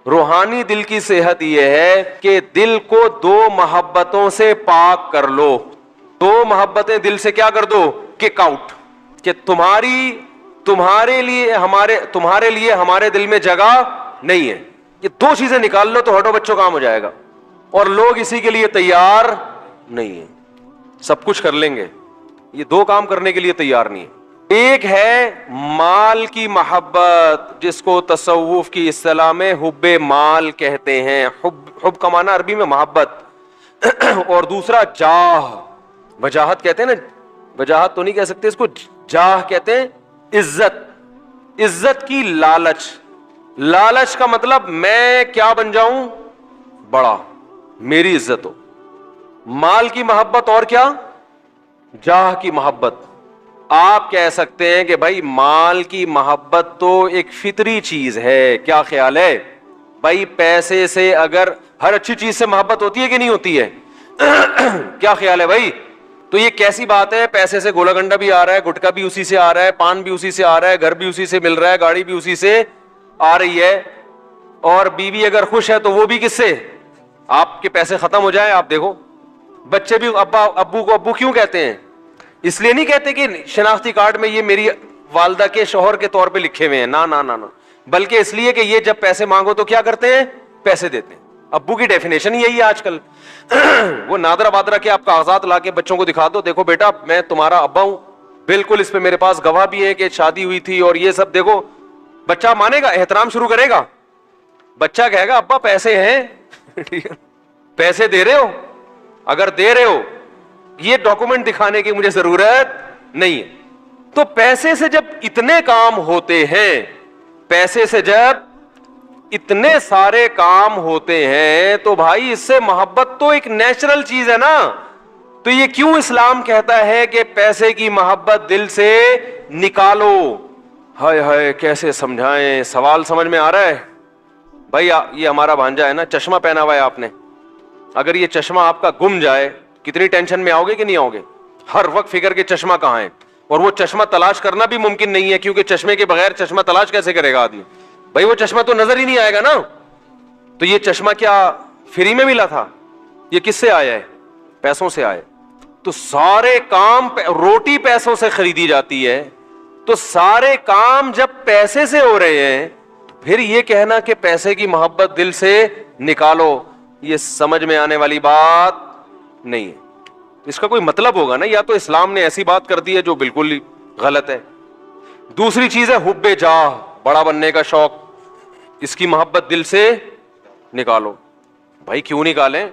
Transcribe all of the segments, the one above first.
روحانی دل کی صحت یہ ہے کہ دل کو دو محبتوں سے پاک کر لو. دو محبتیں دل سے کیا کر دو؟ Kick out. کہ تمہارے لیے ہمارے دل میں جگہ نہیں ہے. یہ دو چیزیں نکال لو تو ہٹو بچوں کام ہو جائے گا. اور لوگ اسی کے لیے تیار نہیں ہیں. سب کچھ کر لیں گے, یہ دو کام کرنے کے لیے تیار نہیں ہے. ایک ہے مال کی محبت, جس کو تصوف کی اصطلاح میں حب مال کہتے ہیں. حب کا معنی عربی میں محبت, اور دوسرا جاہ, وجاہت کہتے ہیں نا, وجاہت تو نہیں کہہ سکتے اس کو, جاہ کہتے ہیں عزت. عزت کی لالچ. لالچ کا مطلب میں کیا بن جاؤں؟ بڑا, میری عزت ہو. مال کی محبت اور کیا؟ جاہ کی محبت. آپ کہہ سکتے ہیں کہ بھائی مال کی محبت تو ایک فطری چیز ہے. کیا خیال ہے بھائی؟ پیسے سے اگر ہر اچھی چیز سے محبت ہوتی ہے کہ نہیں ہوتی ہے؟ کیا خیال ہے بھائی؟ تو یہ کیسی بات ہے؟ پیسے سے گولا گنڈا بھی آ رہا ہے, گٹکا بھی اسی سے آ رہا ہے, پان بھی اسی سے آ رہا ہے, گھر بھی اسی سے مل رہا ہے, گاڑی بھی اسی سے آ رہی ہے, اور بیوی اگر خوش ہے تو وہ بھی کس سے؟ آپ کے پیسے ختم ہو جائیں آپ دیکھو. بچے بھی ابو کو ابو کیوں کہتے ہیں؟ اس لیے نہیں کہتے کہ شناختی کارڈ میں یہ میری والدہ کے شوہر کے طور پہ لکھے ہوئے ہیں, نہ, بلکہ اس لیے کہ یہ جب پیسے مانگو تو کیا کرتے ہیں؟ پیسے دیتے ہیں. ابو کی ڈیفینیشن یہی ہے آج کل. وہ نادرا بادرا کے آپ کاغذات لا کے بچوں کو دکھا دو, دیکھو بیٹا میں تمہارا ابا ہوں, بالکل اس پہ میرے پاس گواہ بھی ہے کہ شادی ہوئی تھی, اور یہ سب دیکھو. بچہ مانے گا, احترام شروع کرے گا. بچہ کہے گا ابا پیسے ہیں, پیسے دے رہے ہو؟ اگر دے رہے ہو یہ ڈاکومنٹ دکھانے کی مجھے ضرورت نہیں ہے. تو پیسے سے جب اتنے کام ہوتے ہیں, پیسے سے جب اتنے سارے کام ہوتے ہیں, تو بھائی اس سے محبت تو ایک نیچرل چیز ہے نا. تو یہ کیوں اسلام کہتا ہے کہ پیسے کی محبت دل سے نکالو؟ ہائے ہائے کیسے سمجھائیں, سوال سمجھ میں آ رہا ہے بھائی؟ یہ ہمارا بھانجا ہے نا, چشمہ پہنا ہوا ہے آپ نے, اگر یہ چشمہ آپ کا گم جائے کتنی ٹینشن میں آؤ گے کہ نہیں آؤ گے؟ ہر وقت فکر کے چشمہ کہاں ہے, اور وہ چشمہ تلاش کرنا بھی ممکن نہیں ہے, کیونکہ چشمے کے بغیر چشمہ تلاش کیسے کرے گا آدمی؟ بھائی وہ چشمہ تو نظر ہی نہیں آئے گا نا. تو یہ چشمہ کیا فری میں ملا تھا؟ یہ کس سے آیا ہے؟ پیسوں سے آئے. تو سارے کام, روٹی پیسوں سے خریدی جاتی ہے, تو سارے کام جب پیسے سے ہو رہے ہیں, پھر یہ کہنا کہ پیسے کی محبت دل سے نکالو, یہ سمجھ میں آنے والی بات نہیں ہے. اس کا کوئی مطلب ہوگا نا, یا تو اسلام نے ایسی بات کر دی ہے جو بالکل غلط ہے. دوسری چیز ہے حب جاہ, بڑا بننے کا شوق. اس کی محبت دل سے نکالو. بھائی کیوں نکالیں؟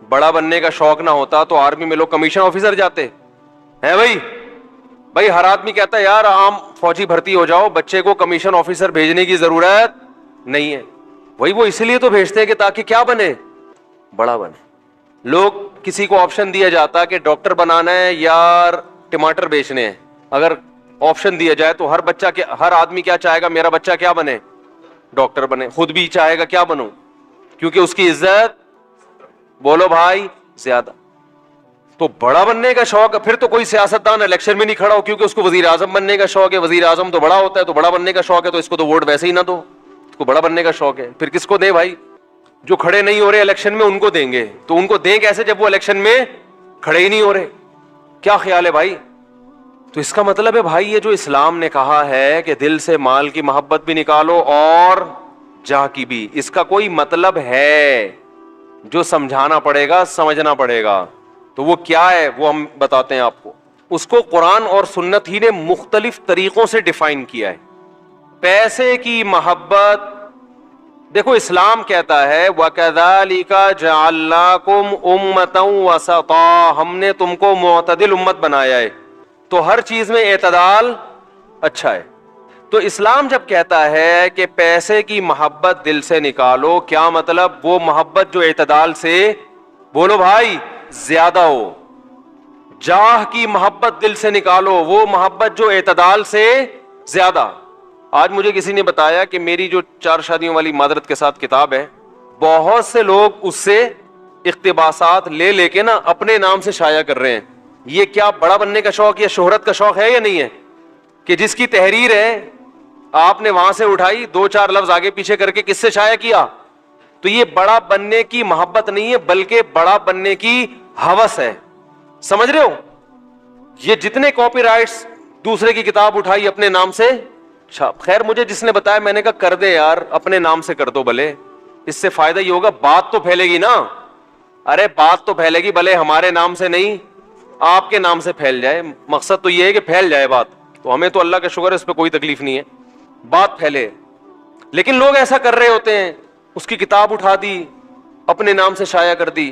بڑا بننے کا شوق نہ ہوتا تو آرمی میں لوگ کمیشن آفیسر جاتے ہیں بھائی ہر آدمی کہتا ہے یار عام فوجی بھرتی ہو جاؤ, بچے کو کمیشن آفیسر بھیجنے کی ضرورت نہیں ہے. وہی وہ اس لیے تو بھیجتے ہیں کہ تاکہ کیا بنے؟ بڑا بنے. لوگ کسی کو آپشن دیا جاتا کہ ڈاکٹر بنانا ہے یا ٹماٹر بیچنے ہیں, اگر آپشن دیا جائے تو ہر آدمی کیا چاہے گا؟ میرا بچہ کیا بنے؟ ڈاکٹر بنے. خود بھی چاہے گا کیا بنوں, کیونکہ اس کی عزت بولو بھائی زیادہ. تو بڑا بننے کا شوق. پھر تو کوئی سیاستدان الیکشن میں نہیں کھڑا ہو, کیونکہ اس کو وزیر اعظم بننے کا شوق ہے. وزیر اعظم تو بڑا ہوتا ہے, تو بڑا بننے کا شوق ہے, تو اس کو تو ووٹ ویسے ہی نہ دو, اس کو بڑا بننے کا شوق ہے. پھر کس کو دیں بھائی؟ جو کھڑے نہیں ہو رہے الیکشن میں ان کو دیں گے. تو ان کو دیں کیسے جب وہ الیکشن میں کھڑے ہی نہیں ہو رہے؟ کیا خیال ہے بھائی؟ تو اس کا مطلب ہے بھائی یہ جو اسلام نے کہا ہے کہ دل سے مال کی محبت بھی نکالو اور جاہ کی بھی, اس کا کوئی مطلب ہے جو سمجھانا پڑے گا, سمجھنا پڑے گا. تو وہ کیا ہے وہ ہم بتاتے ہیں آپ کو. اس کو قرآن اور سنت ہی نے مختلف طریقوں سے ڈیفائن کیا ہے. پیسے کی محبت دیکھو اسلام کہتا ہے وَكَذَلِكَ جَعَلْنَاكُمْ أُمَّةً وَسَطًا, ہم نے تم کو معتدل امت بنایا ہے. تو ہر چیز میں اعتدال اچھا ہے. تو اسلام جب کہتا ہے کہ پیسے کی محبت دل سے نکالو, کیا مطلب؟ وہ محبت جو اعتدال سے, بولو بھائی, زیادہ ہو. جاہ کی محبت دل سے نکالو, وہ محبت جو اعتدال سے زیادہ. آج مجھے کسی نے بتایا کہ میری جو 4 شادیوں والی معذرت کے ساتھ کتاب ہے, بہت سے لوگ اس سے اقتباسات لے کے نا اپنے نام سے شائع کر رہے ہیں. یہ کیا بڑا بننے کا شوق یا شہرت کا شوق ہے یا نہیں ہے؟ کہ جس کی تحریر ہے آپ نے وہاں سے اٹھائی, 2-4 لفظ آگے پیچھے کر کے کس سے شائع کیا؟ تو یہ بڑا بننے کی محبت نہیں ہے بلکہ بڑا بننے کی ہوس ہے. سمجھ رہے ہو؟ یہ جتنے کاپی رائٹس دوسرے کی کتاب اٹھائی اپنے نام سے چھاپ, خیر مجھے جس نے بتایا میں نے کہا کر دے یار, اپنے نام سے کر دو بھلے, اس سے فائدہ یہ ہوگا بات تو پھیلے گی نا. ارے بات تو پھیلے گی, بھلے ہمارے نام سے نہیں آپ کے نام سے پھیل جائے, مقصد تو یہ ہے کہ پھیل جائے بات. تو ہمیں تو اللہ کا شکر ہے اس پہ کوئی تکلیف نہیں ہے, بات پھیلے. لیکن لوگ ایسا کر رہے ہوتے ہیں, اس کی کتاب اٹھا دی اپنے نام سے شائع کر دی,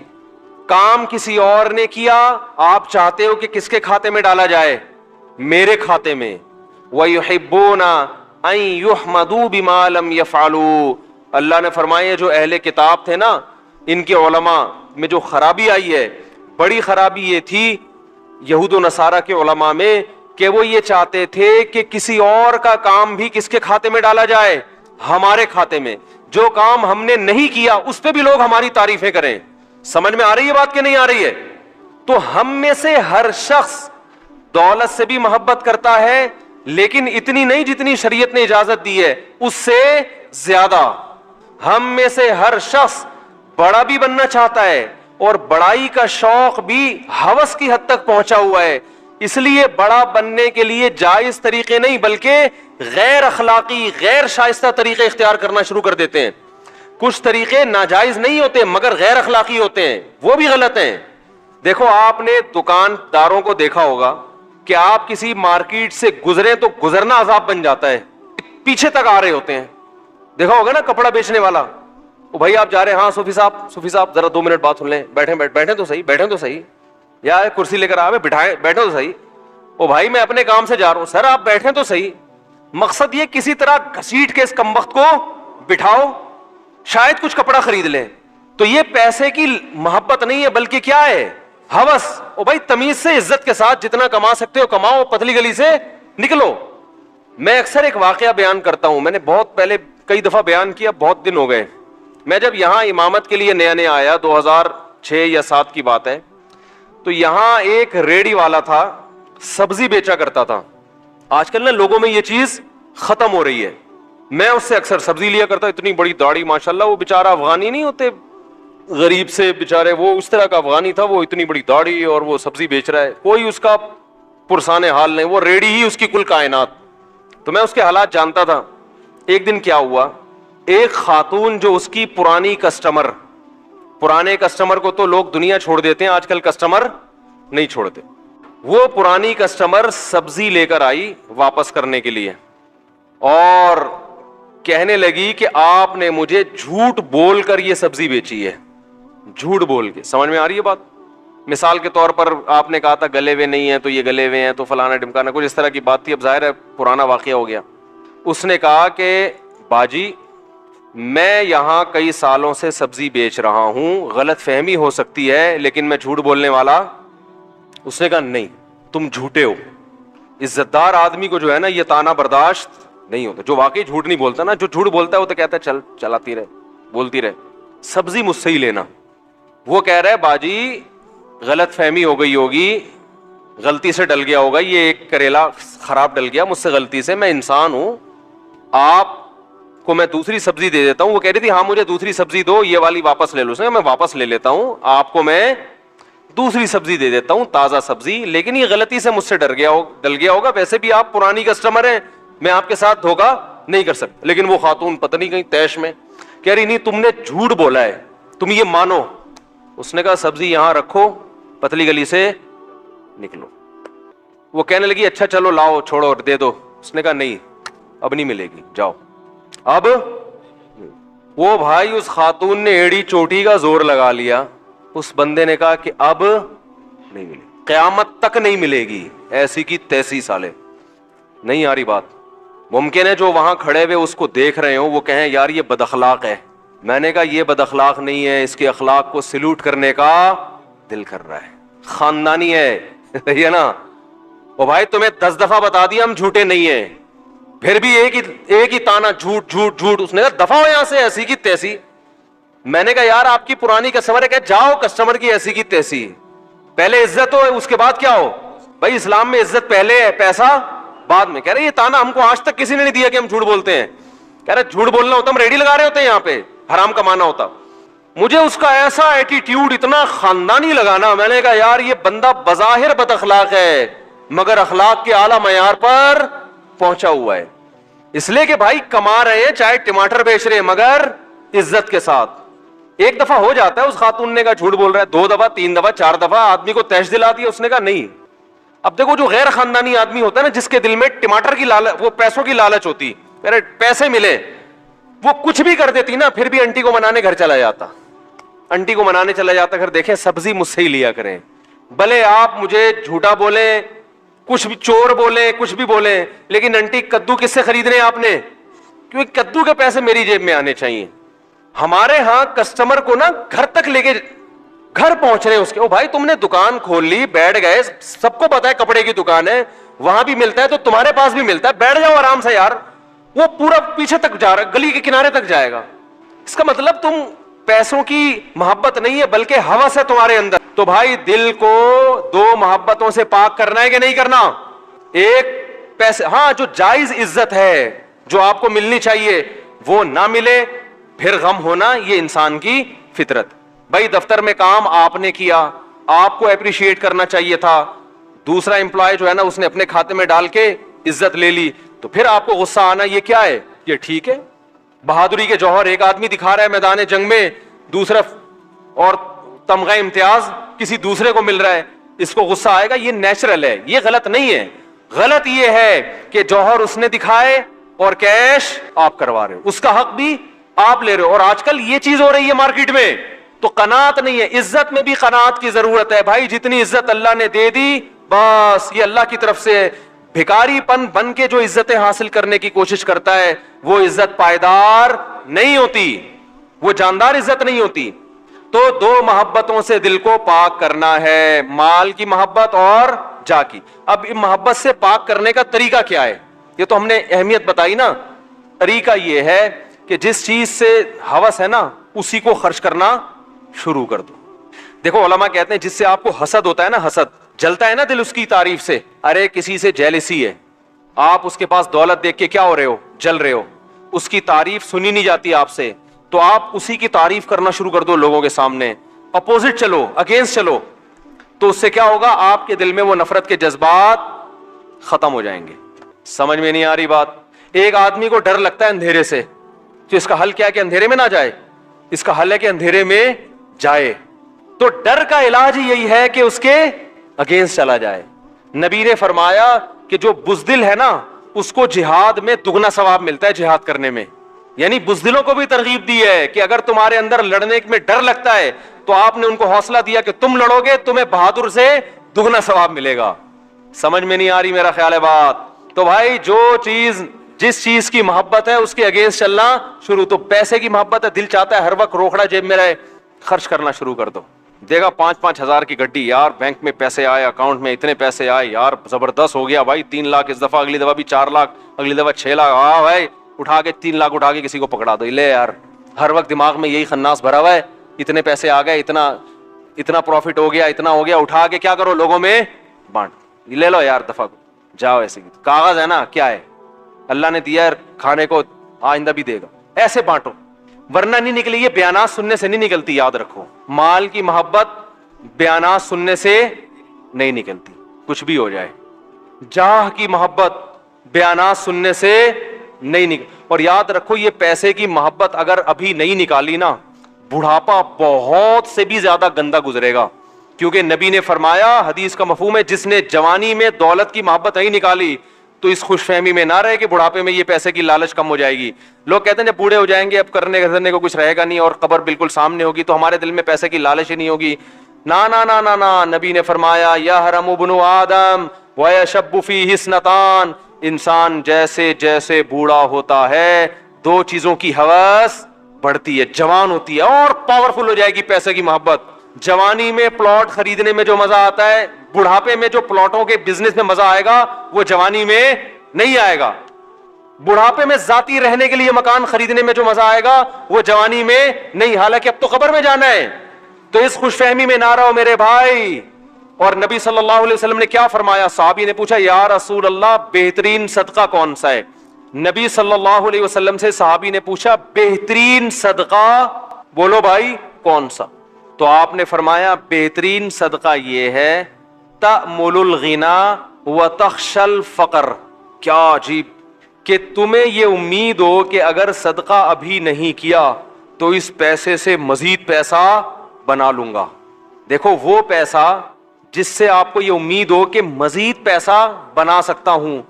کام کسی اور نے کیا, آپ چاہتے ہو کہ کس کے کھاتے میں ڈالا جائے؟ میرے کھاتے میں. وَيُحِبُّونَ أَن يُحْمَدُوا بِمَا لَمْ يَفْعَلُوا. اللہ نے فرمایا جو اہل کتاب تھے نا, ان کے علماء میں جو خرابی آئی ہے, بڑی خرابی یہ تھی یہود و نصارہ کے علماء میں کہ وہ یہ چاہتے تھے کہ کسی اور کا کام بھی کس کے کھاتے میں ڈالا جائے؟ ہمارے کھاتے میں. جو کام ہم نے نہیں کیا اس پہ بھی لوگ ہماری تعریفیں کریں. سمجھ میں آ رہی ہے بات کہ نہیں آ رہی ہے؟ تو ہم میں سے ہر شخص دولت سے بھی محبت کرتا ہے, لیکن اتنی نہیں جتنی شریعت نے اجازت دی ہے, اس سے زیادہ. ہم میں سے ہر شخص بڑا بھی بننا چاہتا ہے اور بڑائی کا شوق بھی ہوس کی حد تک پہنچا ہوا ہے. اس لیے بڑا بننے کے لیے جائز طریقے نہیں بلکہ غیر اخلاقی غیر شائستہ طریقے اختیار کرنا شروع کر دیتے ہیں. کچھ طریقے ناجائز نہیں ہوتے مگر غیر اخلاقی ہوتے ہیں, وہ بھی غلط ہیں. دیکھو آپ نے دکانداروں کو دیکھا ہوگا کہ آپ کسی مارکیٹ سے گزرے تو گزرنا عذاب بن جاتا ہے, پیچھے تک آ رہے ہوتے ہیں. دیکھا ہوگا نا کپڑا بیچنے والا, وہ بھائی آپ جا رہے ہیں, ہاں صوفی صاحب ذرا 2 منٹ بات سن لیں, بیٹھیں تو صحیح, یا کرسی لے کر آئے بیٹھے تو صحیح. او بھائی میں اپنے کام سے جا رہا ہوں, سر آپ بیٹھیں تو صحیح. مقصد یہ کسی طرح گھسیٹ کے اس کمبخت کو بٹھاؤ, شاید کچھ کپڑا خرید لیں. تو یہ پیسے کی محبت نہیں ہے بلکہ کیا ہے؟ ہوس. او بھائی تمیز سے عزت کے ساتھ جتنا کما سکتے ہو کماؤ, پتلی گلی سے نکلو. میں اکثر ایک واقعہ بیان کرتا ہوں, میں نے بہت پہلے کئی دفعہ بیان کیا, بہت دن ہو گئے. میں جب یہاں امامت کے لیے نیا آیا, 2006 یا 7 کی بات ہے, تو یہاں ایک ریڑی والا تھا, سبزی بیچا کرتا تھا. آج کل نا لوگوں میں یہ چیز ختم ہو رہی ہے. میں اس سے اکثر سبزی لیا کرتا, اتنی بڑی داڑھی ماشاءاللہ, وہ بیچارہ افغانی نہیں ہوتے غریب سے بیچارے, وہ اس طرح کا افغانی تھا, وہ اتنی بڑی داڑھی اور وہ سبزی بیچ رہا ہے, کوئی اس کا پرسان حال نہیں, وہ ریڑی ہی اس کی کل کائنات. تو میں اس کے حالات جانتا تھا. ایک دن کیا ہوا, ایک خاتون جو اس کی پرانے کسٹمر کو تو لوگ دنیا چھوڑ دیتے ہیں, آج کل کسٹمر نہیں چھوڑتے, وہ پرانی کسٹمر سبزی لے کر آئی واپس کرنے کے لیے, اور کہنے لگی کہ آپ نے مجھے جھوٹ بول کر یہ سبزی بیچی ہے, جھوٹ بول کے. سمجھ میں آ رہی ہے بات؟ مثال کے طور پر آپ نے کہا تھا گلے ہوئے نہیں ہیں تو یہ گلے ہوئے ہیں, تو فلانا ڈمکانا, کچھ اس طرح کی بات تھی. اب ظاہر ہے پرانا واقعہ ہو گیا. اس نے کہا کہ باجی میں یہاں کئی سالوں سے سبزی بیچ رہا ہوں, غلط فہمی ہو سکتی ہے لیکن میں جھوٹ بولنے والا. اس نے کہا نہیں تم جھوٹے ہو. عزت دار آدمی کو جو ہے نا یہ تانا برداشت نہیں ہوتا, جو واقعی جھوٹ نہیں بولتا نا. جو جھوٹ بولتا ہے وہ تو کہتا ہے چل چلاتی رہے, بولتی رہے, سبزی مجھ سے ہی لینا. وہ کہہ رہا ہے باجی غلط فہمی ہو گئی ہوگی, غلطی سے ڈل گیا ہوگا, یہ ایک کریلا خراب ڈل گیا مجھ سے غلطی سے, میں انسان ہوں, آپ کو میں دوسری سبزی دے دیتا ہوں. وہ کہہ رہی تھی ہاں مجھے دوسری سبزی دو, یہ والی واپس لے لو. اس نے میں واپس لے لیتا ہوں, آپ کو میں دوسری سبزی دے دیتا ہوں, تازہ سبزی, لیکن یہ غلطی سے مجھ سے ڈل گیا ہوگا, ویسے بھی آپ پرانی کسٹمر ہیں, میں آپ کے ساتھ دھوکا نہیں کر سکتا. لیکن وہ خاتون پتہ نہیں کہیں تیش میں کہہ رہی نہیں تم نے جھوٹ بولا ہے, تم یہ مانو. اس نے کہا سبزی یہاں رکھو, پتلی گلی سے نکلو. وہ کہنے لگی اچھا چلو لاؤ چھوڑو دے دو. اس نے کہا نہیں اب نہیں ملے گی, جاؤ. اب وہ بھائی اس خاتون نے ایڑی چوٹی کا زور لگا لیا, اس بندے نے کہا کہ اب نہیں ملے, قیامت تک نہیں ملے گی, ایسی کی تیسی سالے. نہیں آ رہی بات؟ ممکن ہے جو وہاں کھڑے ہوئے اس کو دیکھ رہے ہوں وہ کہیں یار یہ بد اخلاق ہے. میں نے کہا یہ بد اخلاق نہیں ہے, اس کے اخلاق کو سلوٹ کرنے کا دل کر رہا ہے, خاندانی ہے, ہے نا. وہ بھائی تمہیں 10 دفعہ بتا دیا ہم جھوٹے نہیں ہیں, پھر بھی ایک ہی تانا جھوٹ جھوٹ جھوٹ. اس نے کہا دفعہ ہو یہاں سے, ایسی کی تیسی. میں نے کہا یار آپ کی پرانی کسٹمر ہے, کہ جاؤ کسٹمر کی ایسی کی تیسی, پہلے عزت ہو اس کے بعد کیا ہو. بھائی اسلام میں عزت پہلے ہے, پیسہ بعد میں. کہہ رہے یہ تانا ہم کو آج تک کسی نے نہیں دیا کہ ہم جھوٹ بولتے ہیں. کہہ رہے جھوٹ بولنا ہوتا ہم ریڈی لگا رہے ہوتے ہیں یہاں پہ, حرام کمانا ہوتا. مجھے اس کا ایسا ایٹیٹیوڈ اتنا خاندانی لگا نا, میں نے کہا یار یہ بندہ بظاہر بد اخلاق ہے مگر اخلاق کے اعلیٰ معیار پر پہنچا ہوا ہے. اس لیے کہ بھائی کما رہے ہیں, چاہے ٹماٹر بیچ رہے ہیں, مگر عزت کے ساتھ. ایک دفعہ ہو جاتا ہے, اس خاتون نے کہا جھوٹ بول رہا ہے, 2 دفعہ 3 دفعہ 4 دفعہ آدمی کو تیش دلا دیا, اس نے کہا نہیں. اب دیکھو جو غیر خاندانی آدمی ہوتا ہے نا, جس کے دل میں ٹماٹر کی لالچ, وہ پیسوں کی لالچ ہوتی, میرے پیسے ملے, وہ کچھ بھی کر دیتی نا, پھر بھی انٹی کو منانے گھر چلا جاتا, انٹی کو منانے چلا جاتا. گھر دیکھیں سبزی مجھ سے ہی لیا کریں, بھلے آپ مجھے جھوٹا بولیں, کچھ بھی چور بولیں, کچھ بھی بولیں, لیکن انٹی کدو کس سے خریدنے ہیں آپ نے, کیونکہ کدو کے پیسے میری جیب میں آنے چاہیے. ہمارے ہاں کسٹمر کو نا گھر تک لے کے, گھر پہنچ رہے ہیں اس کے, او بھائی تم نے دکان کھول لی, بیٹھ گئے, سب کو پتا ہے کپڑے کی دکان ہے, وہاں بھی ملتا ہے تو تمہارے پاس بھی ملتا ہے, بیٹھ جاؤ آرام سے یار. وہ پورا پیچھے تک جا رہا ہے, گلی کے کنارے تک جائے گا. اس کا مطلب تم پیسوں کی محبت نہیں ہے بلکہ ہوس ہے تمہارے اندر. تو بھائی دل کو 2 محبتوں سے پاک کرنا ہے کہ نہیں کرنا. ایک پیسے, ہاں جو جائز عزت ہے جو آپ کو ملنی چاہیے وہ نہ ملے, پھر غم ہونا, یہ انسان کی فطرت. بھائی دفتر میں کام آپ نے کیا, آپ کو اپریشیٹ کرنا چاہیے تھا, دوسرا امپلائی جو ہے نا اس نے اپنے کھاتے میں ڈال کے عزت لے لی, تو پھر آپ کو غصہ آنا, یہ کیا ہے, یہ ٹھیک ہے. بہادری کے جوہر ایک آدمی دکھا رہا ہے میدان جنگ میں, دوسرا اور تمغہ امتیاز کسی دوسرے کو مل رہا ہے, اس کو غصہ آئے گا, یہ نیچرل ہے, یہ غلط نہیں ہے. غلط یہ ہے کہ جوہر اس نے دکھائے اور کیش آپ کروا رہے ہو, اس کا حق بھی آپ لے رہے ہو. اور آج کل یہ چیز ہو رہی ہے مارکیٹ میں, تو قناعت نہیں ہے. عزت میں بھی قناعت کی ضرورت ہے بھائی, جتنی عزت اللہ نے دے دی بس یہ اللہ کی طرف سے. بھکاری پن بن کے جو عزتیں حاصل کرنے کی کوشش کرتا ہے وہ عزت پائیدار نہیں ہوتی, وہ جاندار عزت نہیں ہوتی. تو 2 محبتوں سے دل کو پاک کرنا ہے, مال کی محبت اور جا کی. اب محبت سے پاک کرنے کا طریقہ کیا ہے, یہ تو ہم نے اہمیت بتائی نا. طریقہ یہ ہے کہ جس چیز سے ہوس ہے نا اسی کو خرچ کرنا شروع کر دو. دیکھو علماء کہتے ہیں جس سے آپ کو حسد ہوتا ہے نا, حسد جلتا ہے نا دل اس کی تعریف سے, ارے کسی سے جیلسی ہے, آپ اس کے پاس دولت دیکھ کے کیا ہو رہے ہو, جل رہے ہو, اس کی تعریف سنی نہیں جاتی آپ سے, تو آپ اسی کی تعریف کرنا شروع کر دو لوگوں کے سامنے, اپوزٹ چلو, اگینسٹ چلو, تو اس سے کیا ہوگا, آپ کے دل میں وہ نفرت کے جذبات ختم ہو جائیں گے. سمجھ میں نہیں آ رہی بات. ایک آدمی کو ڈر لگتا ہے اندھیرے سے, تو اس کا حل کیا ہے کہ اندھیرے میں نہ جائے, اس کا حل ہے کہ اندھیرے میں جائے. تو ڈر کا علاج یہی ہے کہ اس کے اگینسٹ چلا جائے. نبی نے فرمایا کہ جو بزدل ہے نا اس کو جہاد میں دگنا ثواب ملتا ہے, جہاد کرنے میں. یعنی بزدلوں کو بھی ترغیب دی ہے کہ اگر تمہارے اندر لڑنے میں ڈر لگتا ہے تو آپ نے ان کو حوصلہ دیا کہ تم لڑو گے, تمہیں بہادر سے دگنا ثواب ملے گا. سمجھ میں نہیں آ رہی میرا خیال ہے بات. تو بھائی جو چیز جس چیز کی محبت ہے اس کے اگینسٹ چلنا شروع. تو پیسے کی محبت ہے, دل چاہتا ہے ہر وقت روکڑا جیب میں رہے, خرچ کرنا شروع کر دو. دے گا 5-5 ہزار کی گڈی, یار بینک میں پیسے آئے, اکاؤنٹ میں اتنے پیسے آئے, یار زبردست ہو گیا بھائی, 3 لاکھ اس دفعہ, اگلی دفعہ بھی 4 لاکھ, اگلی دفعہ 6 لاکھ. ہاں بھائی اٹھا کے 3 لاکھ اٹھا کے کسی کو پکڑا دو, لے یار. ہر وقت دماغ میں یہی خناس بھرا ہوا ہے, اتنے پیسے آ گئے, اتنا پروفٹ ہو گیا, اتنا ہو گیا, اٹھا کے کیا کرو لوگوں میں بانٹ, لے لو یار دفعہ جاؤ. ایسے کاغذ ہے نا, کیا ہے, اللہ نے دیا کھانے کو, آئندہ بھی دے گا, ایسے بانٹو, ورنہ نہیں نکلی. یہ بیانات سننے سے نہیں نکلتی, یاد رکھو. مال کی محبت بیانات سننے سے نہیں نکلتی, کچھ بھی ہو جائے. جاہ کی محبت بیانات سننے سے نہیں نکل. اور یاد رکھو یہ پیسے کی محبت اگر ابھی نہیں نکالی نا, بڑھاپا بہت سے بھی زیادہ گندا گزرے گا. کیونکہ نبی نے فرمایا, حدیث کا مفہوم ہے, جس نے جوانی میں دولت کی محبت نہیں نکالی تو اس خوش فہمی میں نہ رہے کہ بڑھاپے میں یہ پیسے کی لالچ کم ہو جائے گی. لوگ کہتے ہیں جب بوڑھے ہو جائیں گے اب کرنے گزرنے کو کچھ رہے گا نہیں اور قبر بالکل سامنے ہوگی تو ہمارے دل میں پیسے کی لالچ ہی نہیں ہوگی. نا نا نا نا نا, نبی نے فرمایا یحرم ابن آدم ویشب فیہ اثنتان, انسان جیسے جیسے بوڑھا ہوتا ہے 2 چیزوں کی ہوس بڑھتی ہے, جوان ہوتی ہے اور پاورفل ہو جائے گی پیسے کی محبت. جوانی میں پلاٹ خریدنے میں جو مزہ آتا ہے, بڑھاپے میں جو پلاٹوں کے بزنس میں مزہ آئے گا وہ جوانی میں نہیں آئے گا. بڑھاپے میں ذاتی رہنے کے لیے مکان خریدنے میں جو مزہ آئے گا وہ جوانی میں نہیں, حالانکہ اب تو قبر میں جانا ہے. تو اس خوش فہمی میں نہ رہو میرے بھائی. اور نبی صلی اللہ علیہ وسلم نے کیا فرمایا, صحابی نے پوچھا یا رسول اللہ بہترین صدقہ کون سا ہے. نبی صلی اللہ علیہ وسلم سے صحابی نے پوچھا بہترین صدقہ, بولو بھائی کون سا؟ تو آپ نے فرمایا بہترین صدقہ یہ ہے تأمل الغنا وتخشى الفقر. کیا عجیب کہ تمہیں یہ امید ہو کہ اگر صدقہ ابھی نہیں کیا تو اس پیسے سے مزید پیسہ بنا لوں گا. دیکھو وہ پیسہ جس سے آپ کو یہ امید ہو کہ مزید پیسہ بنا سکتا ہوں،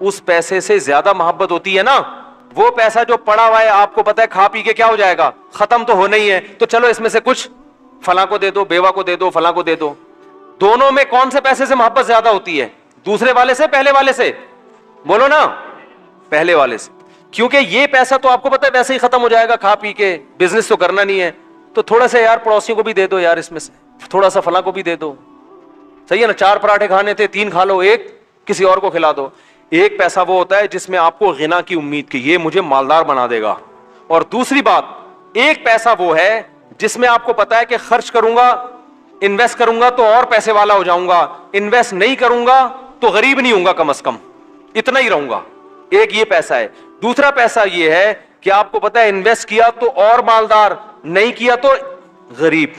اس پیسے سے زیادہ محبت ہوتی ہے نا. وہ پیسہ جو پڑا ہوا ہے آپ کو پتا ہے کھا پی کے کیا ہو جائے گا، ختم تو ہونا ہی ہے، تو چلو اس میں سے کچھ فلاں کو دے دو، بیوہ کو دے دو، فلاں کو دے دو. دونوں میں کون سے پیسے سے محبت زیادہ ہوتی ہے؟ دوسرے والے سے، پہلے والے سے؟ بولو نا، پہلے والے سے. کیونکہ یہ پیسہ تو آپ کو پتا ہے ویسے ہی ختم ہو جائے گا کھا پی کے، بزنس تو کرنا نہیں ہے، تو تھوڑا سا یار پڑوسیوں کو بھی دے دو یار، اس میں سے تھوڑا سا فلاں کو بھی دے دو. صحیح ہے نا؟ 4 پراٹھے کھانے تھے، 3 کھا لو، 1 کسی اور کو کھلا دو. ایک پیسہ وہ ہوتا ہے جس میں آپ کو غنا کی امید کی یہ مجھے مالدار بنا دے گا. اور دوسری بات، ایک پیسہ وہ ہے جس میں آپ کو پتا ہے کہ خرچ کروں گا، انویسٹ کروں گا تو اور پیسے والا ہو جاؤں گا، انویسٹ نہیں کروں گا تو غریب نہیں ہوں گا، کم از کم اتنا ہی رہوں گا. ایک یہ پیسہ ہے. دوسرا پیسہ یہ ہے کہ آپ کو پتا ہے انویسٹ کیا تو اور مالدار، نہیں کیا تو غریب.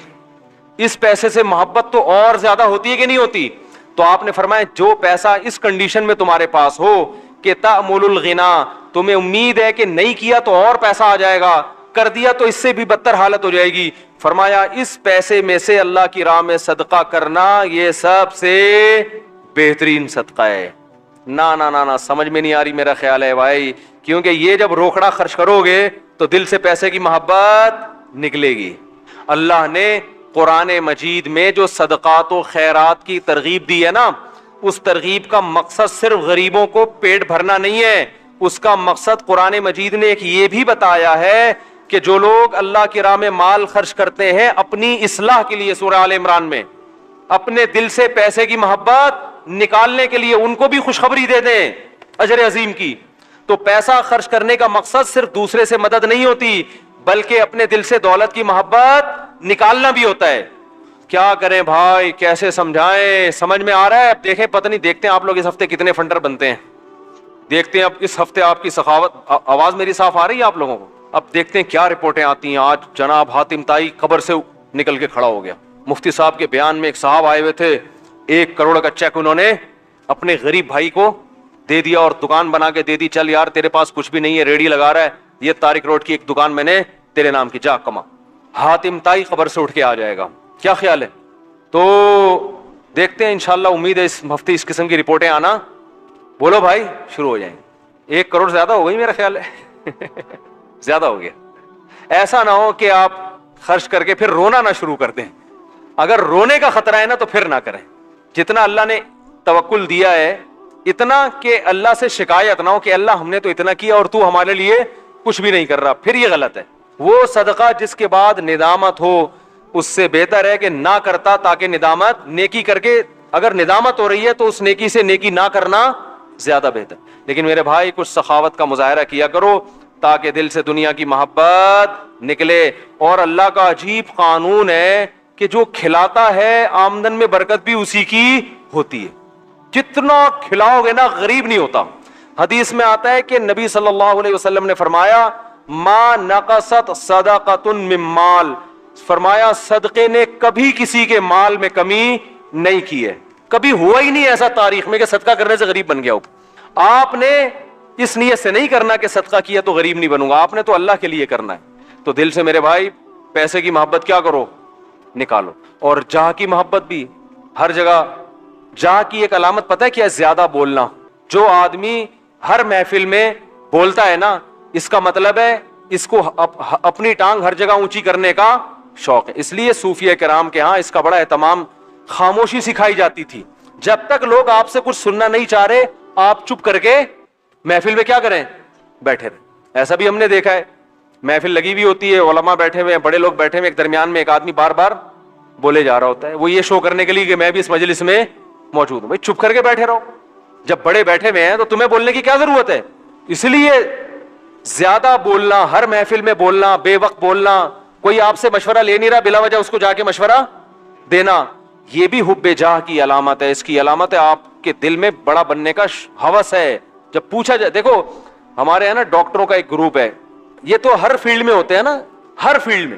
اس پیسے سے محبت تو اور زیادہ ہوتی ہے کہ نہیں ہوتی؟ تو آپ نے فرمایا جو پیسہ اس کنڈیشن میں تمہارے پاس ہو کہ تأمل الغنا، تمہیں امید ہے کہ نہیں کیا تو اور پیسہ آ جائے گا، کر دیا تو اس سے بھی بدتر حالت ہو جائے گی، فرمایا اس پیسے میں سے اللہ کی راہ میں صدقہ کرنا یہ سب سے بہترین صدقہ ہے. نا نا نا نا سمجھ میں نہیں آ رہی میرا خیال ہے بھائی، کیونکہ یہ جب روکڑا خرچ کرو گے تو دل سے پیسے کی محبت نکلے گی. اللہ نے قرآن مجید میں جو صدقات و خیرات کی ترغیب دی ہے نا، اس ترغیب کا مقصد صرف غریبوں کو پیٹ بھرنا نہیں ہے، اس کا مقصد قرآن مجید نے ایک یہ بھی بتایا ہے کہ جو لوگ اللہ کی راہ میں مال خرچ کرتے ہیں اپنی اصلاح کے لیے، سورہ آل عمران میں اپنے دل سے پیسے کی محبت نکالنے کے لیے ان کو بھی خوشخبری دے دیں اجر عظیم کی. تو پیسہ خرچ کرنے کا مقصد صرف دوسرے سے مدد نہیں ہوتی بلکہ اپنے دل سے دولت کی محبت نکالنا بھی ہوتا ہے. کیا کریں بھائی، کیسے سمجھائیں؟ سمجھ میں آ رہا ہے؟ اب دیکھیں، پتہ نہیں دیکھتے ہیں آپ لوگ اس ہفتے کتنے فنڈر بنتے ہیں، دیکھتے ہیں اب اس ہفتے آپ کی سخاوت. آواز میری صاف آ رہی ہے آپ لوگوں کو؟ اب دیکھتے ہیں کیا رپورٹیں آتی ہیں. آج جناب حاتم طائی قبر سے نکل کے کھڑا ہو گیا. مفتی صاحب کے بیان میں ایک صاحب آئے ہوئے تھے، 1 کروڑ کا چیک انہوں نے اپنے غریب بھائی کو دے دیا اور دکان بنا کے دے دی. چل یار تیرے پاس کچھ بھی نہیں ہے، ریڑھی لگا رہا ہے، یہ طارق روڈ کی ایک دکان میں نے تیرے نام کی، جا کما. حاتم طائی قبر سے اٹھ کے آ جائے گا. کیا خیال ہے؟ تو دیکھتے ہیں انشاءاللہ، امید ہے اس ہفتے اس قسم کی رپورٹیں آنا بولو بھائی شروع ہو جائیں. 1 کروڑ زیادہ ہو گئی میرا خیال ہے زیادہ ہو گیا. ایسا نہ ہو کہ آپ خرچ کر کے پھر رونا نہ شروع کر دیں. اگر رونے کا خطرہ ہے نا تو پھر نہ کریں. جتنا اللہ نے توکل دیا ہے اتنا کہ اللہ سے شکایت نہ ہو کہ اللہ ہم نے تو اتنا کیا اور تو ہمارے لیے کچھ بھی نہیں کر رہا، پھر یہ غلط ہے. وہ صدقہ جس کے بعد ندامت ہو اس سے بہتر ہے کہ نہ کرتا، تاکہ ندامت نیکی کر کے، اگر ندامت ہو رہی ہے تو اس نیکی سے نیکی نہ کرنا زیادہ بہتر. لیکن میرے بھائی کچھ سخاوت کا مظاہرہ کیا کرو تاکہ دل سے دنیا کی محبت نکلے. اور اللہ کا عجیب قانون ہے کہ جو کھلاتا ہے آمدن میں برکت بھی اسی کی ہوتی ہے. جتنا کھلاؤ گے نا غریب نہیں ہوتا. حدیث میں آتا ہے کہ نبی صلی اللہ علیہ وسلم نے فرمایا ما نقصت صدقۃ من مال، فرمایا صدقے نے کبھی کسی کے مال میں کمی نہیں کی ہے. کبھی ہوا ہی نہیں ایسا تاریخ میں کہ صدقہ کرنے سے غریب بن گیا ہو. آپ نے اس نیت سے نہیں کرنا کہ صدقہ کیا تو غریب نہیں بنوں گا، آپ نے تو اللہ کے لیے کرنا ہے. تو دل سے میرے بھائی پیسے کی محبت کیا کرو، نکالو. اور جاہ کی محبت بھی ہر جگہ. جاہ کی ایک علامت پتہ ہے کیا؟ زیادہ بولنا. جو آدمی ہر محفل میں بولتا ہے نا، اس کا مطلب ہے اس کو اپنی ٹانگ ہر جگہ اونچی کرنے کا شوق ہے. اس لیے صوفیہ کرام کے ہاں اس کا بڑا اہتمام، خاموشی سکھائی جاتی تھی. جب تک لوگ آپ سے کچھ سننا نہیں چاہ رہے آپ چپ کر کے محفل میں کیا کریں، بیٹھے رہیں. ایسا بھی ہم نے دیکھا ہے، محفل لگی ہوئی ہوتی ہے، علماء بیٹھے ہوئے ہیں، بڑے لوگ بیٹھے ہوئے، ایک درمیان میں ایک آدمی بار بار بولے جا رہا ہوتا ہے. وہ یہ شو کرنے کے لیے کہ میں بھی اس مجلس میں موجود ہوں. بھائی چپ کر کے بیٹھے رہو. جب بڑے بیٹھے ہوئے ہیں تو تمہیں بولنے کی کیا ضرورت ہے؟ اس لیے زیادہ بولنا، ہر محفل میں بولنا، بے وقت بولنا، کوئی آپ سے مشورہ لے نہیں رہا بلا وجہ اس کو جا کے مشورہ دینا، یہ بھی حب جاہ کی علامت ہے. اس کی علامت ہے آپ کے دل میں بڑا بننے کا ہوس ہے. جب پوچھا جائے، دیکھو ہمارے یہاں نا ڈاکٹروں کا ایک گروپ ہے، یہ تو ہر فیلڈ میں ہوتے ہیں نا، ہر فیلڈ میں